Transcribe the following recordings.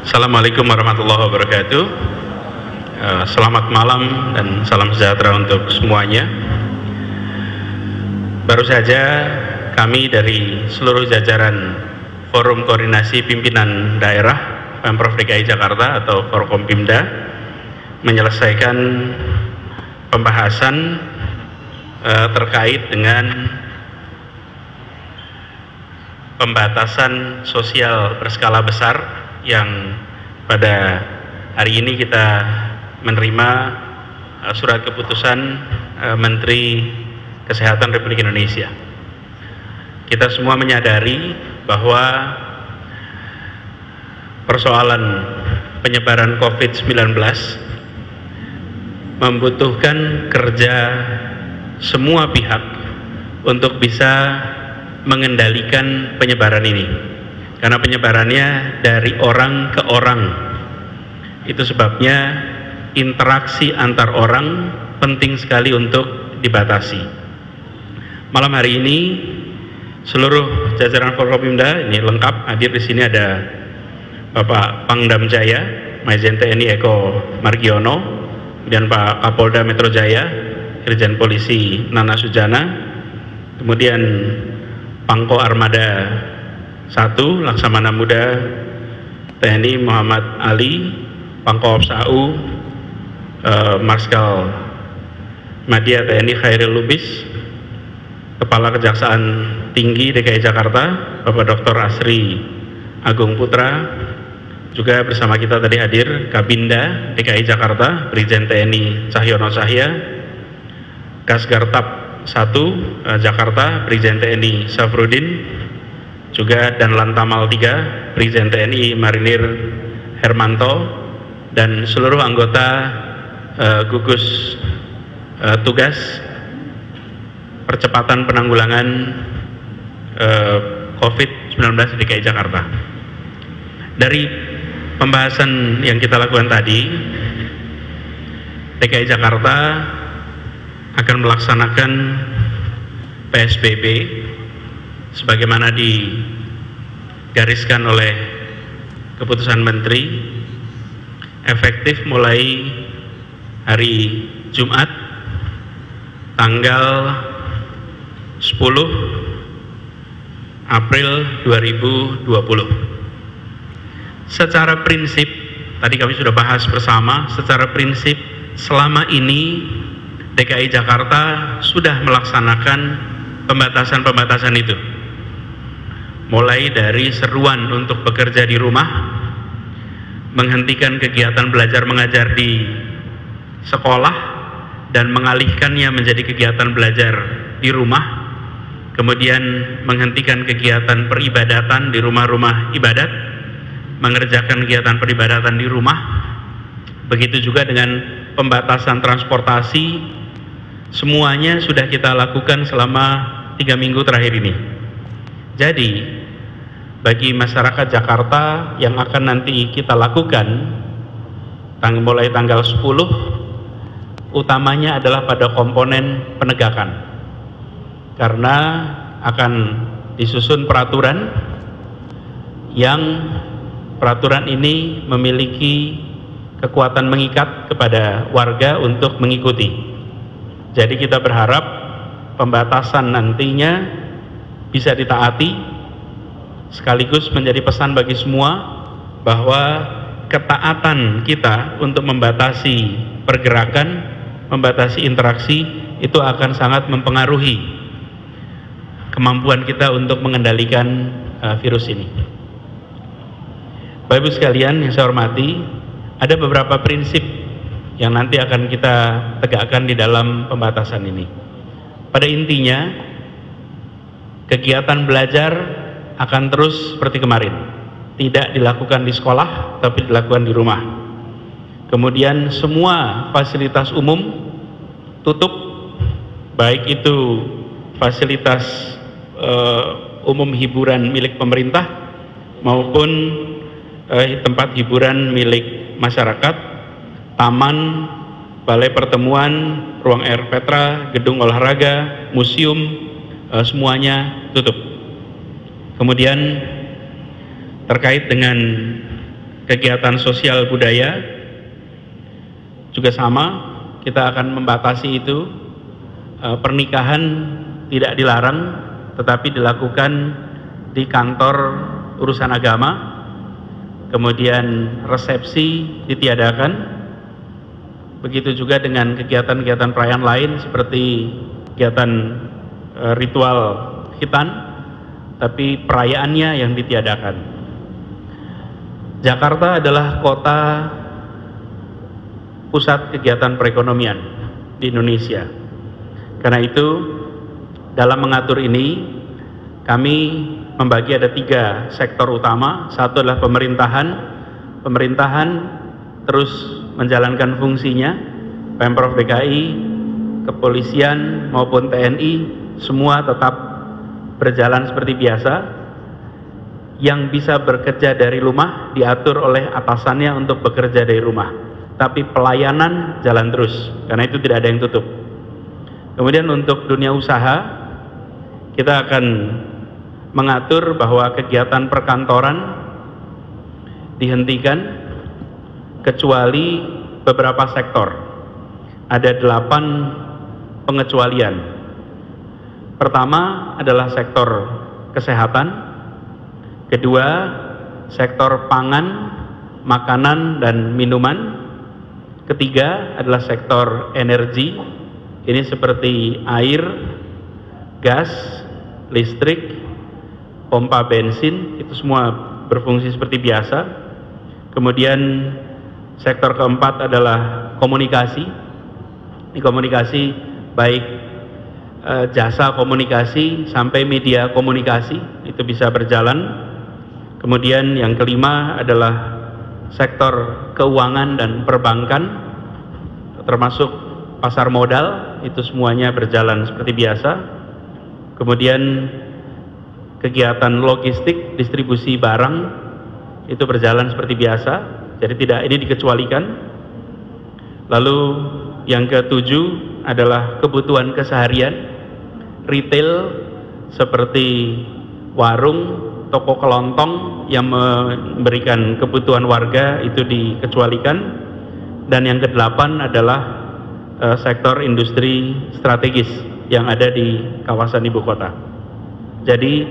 Assalamualaikum warahmatullahi wabarakatuh. Selamat malam dan salam sejahtera untuk semuanya. Baru saja kami dari seluruh jajaran Forum Koordinasi Pimpinan Daerah Pemprov DKI Jakarta atau Forkompimda menyelesaikan pembahasan terkait dengan pembatasan sosial berskala besar yang pada hari ini kita menerima surat keputusan Menteri Kesehatan Republik Indonesia. Kita semua menyadari bahwa persoalan penyebaran COVID-19 membutuhkan kerja semua pihak untuk bisa mengendalikan penyebaran ini, karena penyebarannya dari orang ke orang. Itu sebabnya interaksi antar orang penting sekali untuk dibatasi. Malam hari ini seluruh jajaran Forkompimda ini lengkap hadir di sini. Ada Bapak Pangdam Jaya Majen TNI Eko Margiono, kemudian Pak Kapolda Metro Jaya Irjen Polisi Nana Sujana, kemudian Pangko Armada 1 Laksamana Muda TNI Muhammad Ali, Pangko Ops AU Marskal Madya TNI Khairil Lubis, Kepala Kejaksaan Tinggi DKI Jakarta Bapak Dr. Asri Agung Putra, juga bersama kita tadi hadir Kabinda DKI Jakarta Brigjen TNI Cahyono Cahya, Kasgartap 1 Jakarta Brigjen TNI Safrudin, juga dan Lantamal 3 Brigjen TNI Marinir Hermanto, dan seluruh anggota gugus tugas percepatan penanggulangan COVID-19 di DKI Jakarta. Dari pembahasan yang kita lakukan tadi, DKI Jakarta akan melaksanakan PSBB sebagaimana digariskan oleh keputusan Menteri, efektif mulai hari Jumat tanggal 10 April 2020. Secara prinsip, tadi kami sudah bahas bersama, secara prinsip selama ini DKI Jakarta sudah melaksanakan pembatasan-pembatasan itu, mulai dari seruan untuk bekerja di rumah, menghentikan kegiatan belajar mengajar di sekolah dan mengalihkannya menjadi kegiatan belajar di rumah, kemudian menghentikan kegiatan peribadatan di rumah-rumah ibadat, mengerjakan kegiatan peribadatan di rumah. Begitu juga dengan pembatasan transportasi, semuanya sudah kita lakukan selama 3 minggu terakhir ini. Jadi bagi masyarakat Jakarta yang akan nanti kita lakukan mulai tanggal 10, utamanya adalah pada komponen penegakan, karena akan disusun peraturan yang peraturan ini memiliki kekuatan mengikat kepada warga untuk mengikuti. Jadi kita berharap pembatasan nantinya bisa ditaati, sekaligus menjadi pesan bagi semua bahwa ketaatan kita untuk membatasi pergerakan, membatasi interaksi itu akan sangat mempengaruhi kemampuan kita untuk mengendalikan virus ini. Bapak Ibu sekalian yang saya hormati, ada beberapa prinsip yang nanti akan kita tegakkan di dalam pembatasan ini. Pada intinya, kegiatan belajar akan terus seperti kemarin, tidak dilakukan di sekolah tapi dilakukan di rumah. Kemudian semua fasilitas umum tutup, baik itu fasilitas umum hiburan milik pemerintah maupun tempat hiburan milik masyarakat, taman, balai pertemuan, ruang air Petra, gedung olahraga, museum, semuanya tutup. Kemudian terkait dengan kegiatan sosial budaya juga sama, kita akan membatasi itu. Pernikahan tidak dilarang, tetapi dilakukan di kantor urusan agama. Kemudian resepsi ditiadakan. Begitu juga dengan kegiatan-kegiatan perayaan lain seperti kegiatan ritual khitan, tapi perayaannya yang ditiadakan. Jakarta adalah kota pusat kegiatan perekonomian di Indonesia. Karena itu, dalam mengatur ini, kami membagi ada 3 sektor utama. Satu adalah pemerintahan. Pemerintahan terus menjalankan fungsinya. Pemprov DKI, kepolisian maupun TNI, semua tetap berjalan seperti biasa. Yang bisa bekerja dari rumah diatur oleh atasannya untuk bekerja dari rumah. Tapi pelayanan jalan terus, karena itu tidak ada yang tutup. Kemudian untuk dunia usaha, kita akan mengatur bahwa kegiatan perkantoran dihentikan kecuali beberapa sektor. Ada 8 pengecualian. Pertama adalah sektor kesehatan, kedua sektor pangan, makanan dan minuman, ketiga adalah sektor energi. Ini seperti air, gas, listrik, pompa bensin, itu semua berfungsi seperti biasa. Kemudian sektor keempat adalah komunikasi. Ini komunikasi baik jasa komunikasi sampai media komunikasi itu bisa berjalan. Kemudian yang kelima adalah sektor keuangan dan perbankan, termasuk pasar modal, itu semuanya berjalan seperti biasa. Kemudian kegiatan logistik, distribusi barang itu berjalan seperti biasa, jadi tidak ini dikecualikan. Lalu yang ke-7 adalah kebutuhan keseharian, retail seperti warung, toko kelontong yang memberikan kebutuhan warga itu dikecualikan. Dan yang ke-8 adalah sektor industri strategis yang ada di kawasan ibu kota. Jadi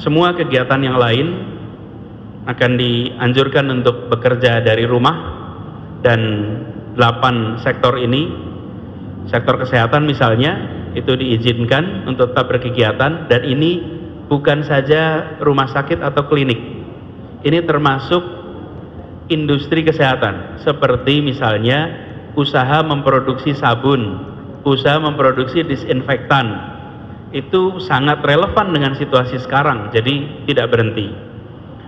semua kegiatan yang lain akan dianjurkan untuk bekerja dari rumah, dan 8 sektor ini, sektor kesehatan misalnya, itu diizinkan untuk tetap berkegiatan, dan ini bukan saja rumah sakit atau klinik, ini termasuk industri kesehatan, seperti misalnya usaha memproduksi sabun, usaha memproduksi disinfektan. Itu sangat relevan dengan situasi sekarang, jadi tidak berhenti.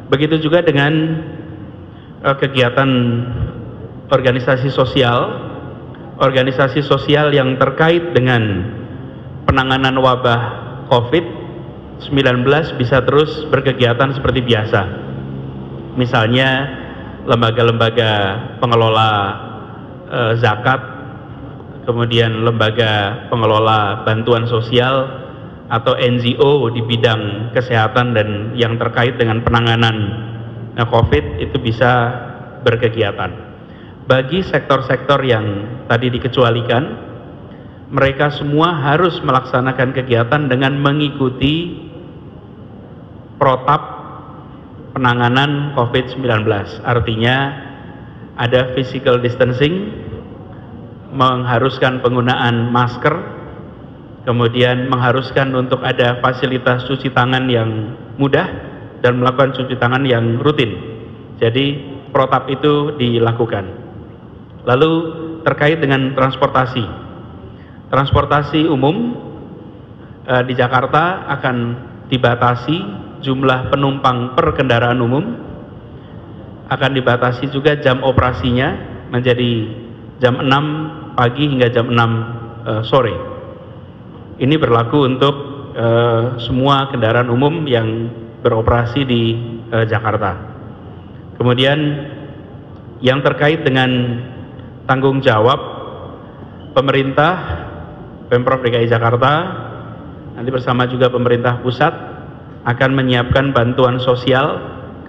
Begitu juga dengan kegiatan organisasi sosial yang terkait dengan penanganan wabah COVID-19 bisa terus berkegiatan seperti biasa. Misalnya lembaga-lembaga pengelola zakat, kemudian lembaga pengelola bantuan sosial atau NGO di bidang kesehatan dan yang terkait dengan penanganan COVID itu bisa berkegiatan. Bagi sektor-sektor yang tadi dikecualikan, mereka semua harus melaksanakan kegiatan dengan mengikuti protap penanganan COVID-19. Artinya ada physical distancing, mengharuskan penggunaan masker, kemudian mengharuskan untuk ada fasilitas cuci tangan yang mudah dan melakukan cuci tangan yang rutin. Jadi protap itu dilakukan. Lalu terkait dengan transportasi umum di Jakarta akan dibatasi jumlah penumpang per kendaraan umum, akan dibatasi juga jam operasinya menjadi jam 6 pagi hingga jam 6 sore. Ini berlaku untuk semua kendaraan umum yang beroperasi di Jakarta. Kemudian yang terkait dengan tanggung jawab pemerintah, Pemprov DKI Jakarta nanti bersama juga pemerintah pusat akan menyiapkan bantuan sosial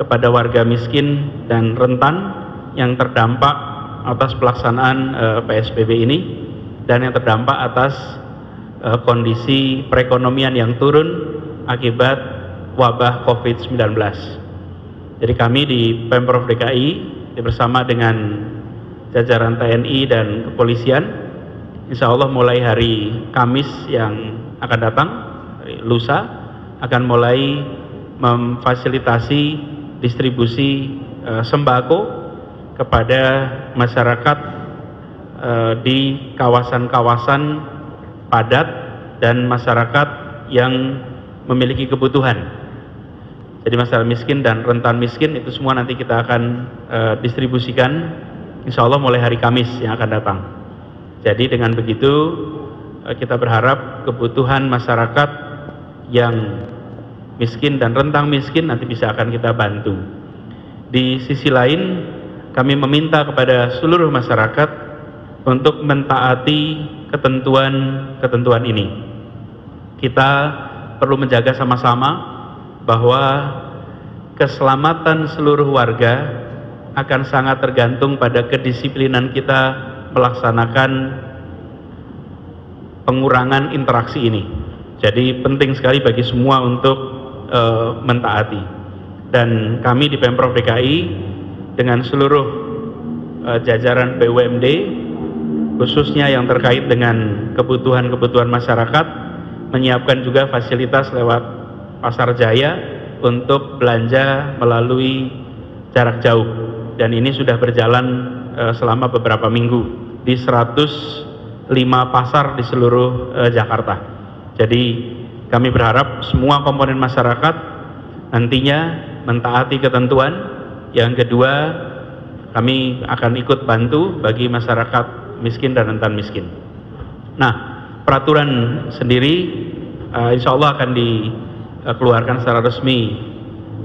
kepada warga miskin dan rentan yang terdampak atas pelaksanaan PSBB ini dan yang terdampak atas kondisi perekonomian yang turun akibat wabah COVID-19. Jadi kami di Pemprov DKI bersama dengan jajaran TNI dan kepolisian, insya Allah mulai hari Kamis yang akan datang, lusa, akan mulai memfasilitasi distribusi sembako kepada masyarakat di kawasan-kawasan padat dan masyarakat yang memiliki kebutuhan. Jadi masyarakat miskin dan rentan miskin itu semua nanti kita akan distribusikan insya Allah mulai hari Kamis yang akan datang. Jadi dengan begitu kita berharap kebutuhan masyarakat yang miskin dan rentang miskin nanti bisa akan kita bantu. Di sisi lain kami meminta kepada seluruh masyarakat untuk mentaati ketentuan-ketentuan ini. Kita perlu menjaga sama-sama bahwa keselamatan seluruh warga akan sangat tergantung pada kedisiplinan kita melaksanakan pengurangan interaksi ini. Jadi penting sekali bagi semua untuk mentaati. Dan kami di Pemprov DKI dengan seluruh jajaran BUMD khususnya yang terkait dengan kebutuhan-kebutuhan masyarakat menyiapkan juga fasilitas lewat Pasar Jaya untuk belanja melalui jarak jauh, dan ini sudah berjalan selama beberapa minggu di 105 pasar di seluruh Jakarta. Jadi kami berharap semua komponen masyarakat nantinya mentaati ketentuan. Yang kedua, kami akan ikut bantu bagi masyarakat miskin dan rentan miskin. Nah, peraturan sendiri insya Allah akan dikeluarkan secara resmi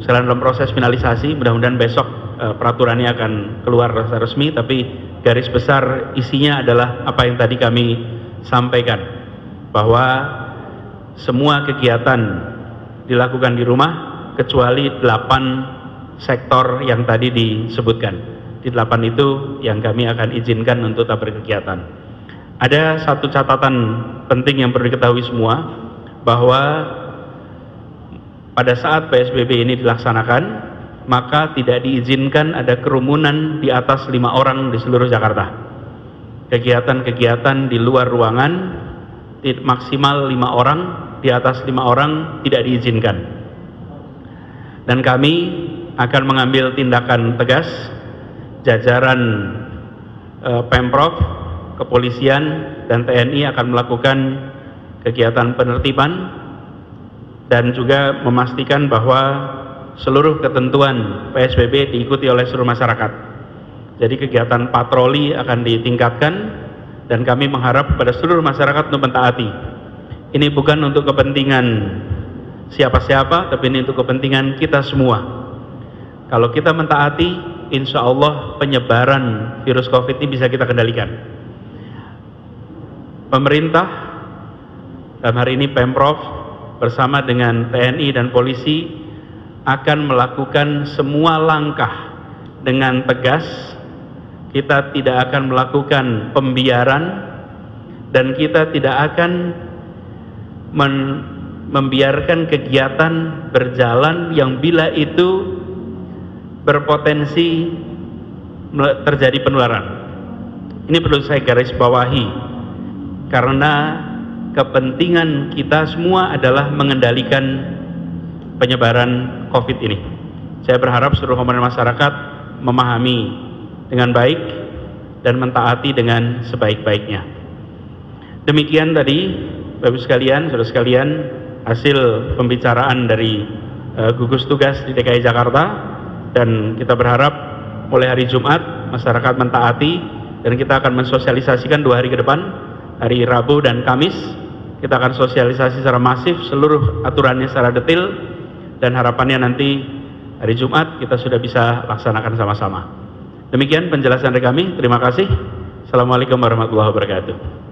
dalam proses finalisasi. Mudah-mudahan besok peraturannya akan keluar secara resmi, tapi garis besar isinya adalah apa yang tadi kami sampaikan, bahwa semua kegiatan dilakukan di rumah kecuali 8 sektor yang tadi disebutkan. Di 8 itu yang kami akan izinkan untuk tetap berkegiatan. Ada satu catatan penting yang perlu diketahui semua, bahwa pada saat PSBB ini dilaksanakan, maka tidak diizinkan ada kerumunan di atas 5 orang di seluruh Jakarta. Kegiatan-kegiatan di luar ruangan maksimal 5 orang, di atas 5 orang tidak diizinkan. Dan kami akan mengambil tindakan tegas, jajaran Pemprov, kepolisian, dan TNI akan melakukan kegiatan penertiban dan juga memastikan bahwa seluruh ketentuan PSBB diikuti oleh seluruh masyarakat. Jadi kegiatan patroli akan ditingkatkan dan kami mengharap kepada seluruh masyarakat untuk mentaati. Ini bukan untuk kepentingan siapa-siapa, tapi ini untuk kepentingan kita semua. Kalau kita mentaati, insya Allah penyebaran virus COVID ini bisa kita kendalikan. Pemerintah, dalam hari ini Pemprov bersama dengan TNI dan polisi akan melakukan semua langkah dengan tegas. Kita tidak akan melakukan pembiaran dan kita tidak akan membiarkan kegiatan berjalan yang bila itu berpotensi terjadi penularan. Ini perlu saya garis bawahi, karena kepentingan kita semua adalah mengendalikan penyebaran COVID ini. Saya berharap seluruh komponen masyarakat memahami dengan baik dan mentaati dengan sebaik-baiknya. Demikian tadi, Bapak-Ibu sekalian, saudara sekalian, hasil pembicaraan dari gugus tugas di DKI Jakarta. Dan kita berharap mulai hari Jumat masyarakat mentaati, dan kita akan mensosialisasikan 2 hari ke depan, hari Rabu dan Kamis. Kita akan sosialisasi secara masif seluruh aturannya secara detail, dan harapannya nanti hari Jumat kita sudah bisa laksanakan sama-sama. Demikian penjelasan dari kami. Terima kasih. Assalamualaikum warahmatullahi wabarakatuh.